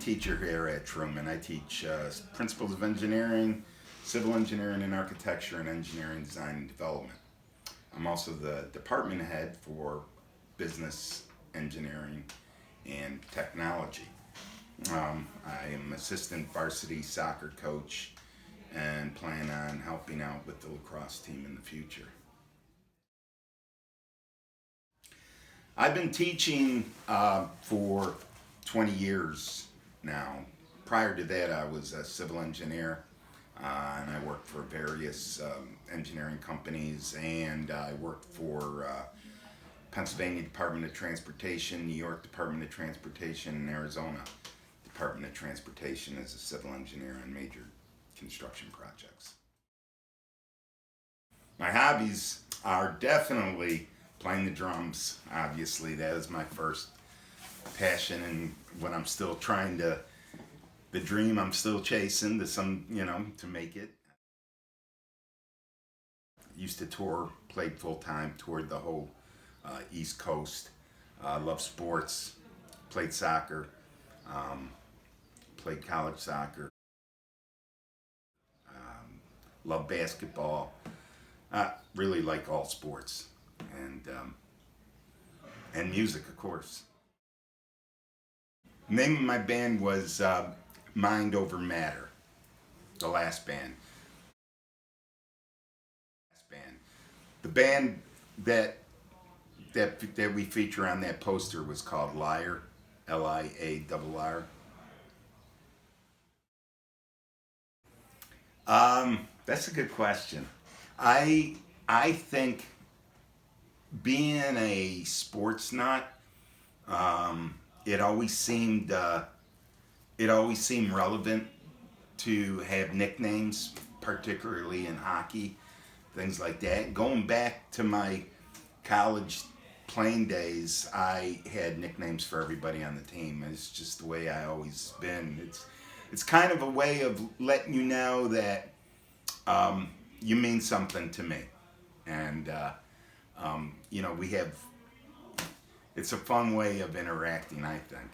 teacher here at Truman. I teach Principles of Engineering, Civil Engineering and Architecture, and Engineering Design and Development. I'm also the department head for Business Engineering and Technology. I am assistant varsity soccer coach and plan on helping out with the lacrosse team in the future. I've been teaching for 20 years now. Prior to that, I was a civil engineer, and I worked for various engineering companies, and I worked for Pennsylvania Department of Transportation, New York Department of Transportation, and Arizona Department of Transportation as a civil engineer on major construction projects. My hobbies are definitely playing the drums. Obviously, that is my first passion, and what I'm still trying to, the dream I'm still chasing to make it. Used to tour, played full time, toured the whole East Coast. Love sports, played soccer, played college soccer. Love basketball. Really like all sports, and music, of course. The name of my band was Mind Over Matter, the last band. The band that we feature on that poster was called Liar, Liarr. That's a good question. I think being a sports nut, it always seemed relevant to have nicknames, particularly in hockey, things like that. Going back to my college playing days, I had nicknames for everybody on the team. It's just the way I always been. It's kind of a way of letting you know that you mean something to me, and we have. It's a fun way of interacting, I think.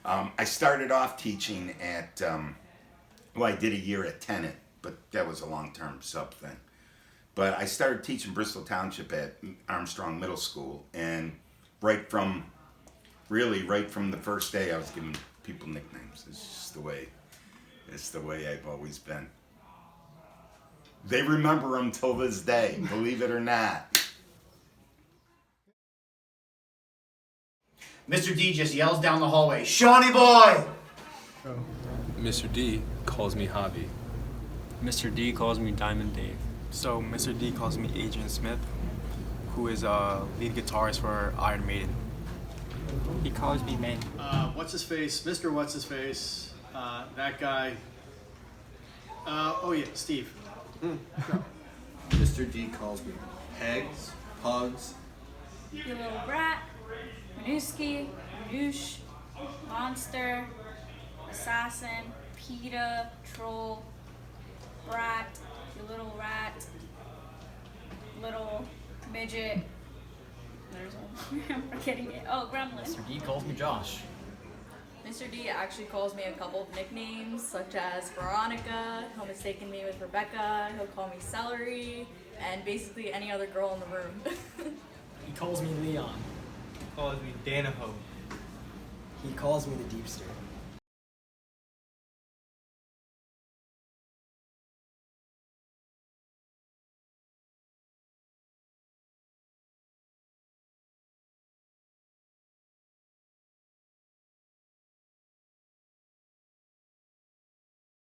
I started off teaching at, I did a year at Tenet, but that was a long-term sub thing. But I started teaching Bristol Township at Armstrong Middle School, and right from the first day, I was giving people nicknames. It's just the way I've always been. They remember them till this day, believe it or not. Mr. D just yells down the hallway, "Shawnee boy!" Mr. D calls me Hobby. Mr. D calls me Diamond Dave. So Mr. D calls me Adrian Smith, who is a lead guitarist for Iron Maiden. He calls me Man. What's his face? Mr. What's his face? That guy. Steve. Mr. D calls me Pegs, Pugs. You little brat, Minuski, Noosh, Monster, Assassin, PETA, Troll, Brat, you little rat, little midget. There's one. I'm forgetting it. Oh, Gremlin. Mr. D calls me Josh. Mr. D actually calls me a couple of nicknames, such as Veronica. He'll mistaken me with Rebecca. He'll call me Celery, and basically any other girl in the room. He calls me Leon. He calls me Danaho. He calls me the Deepster.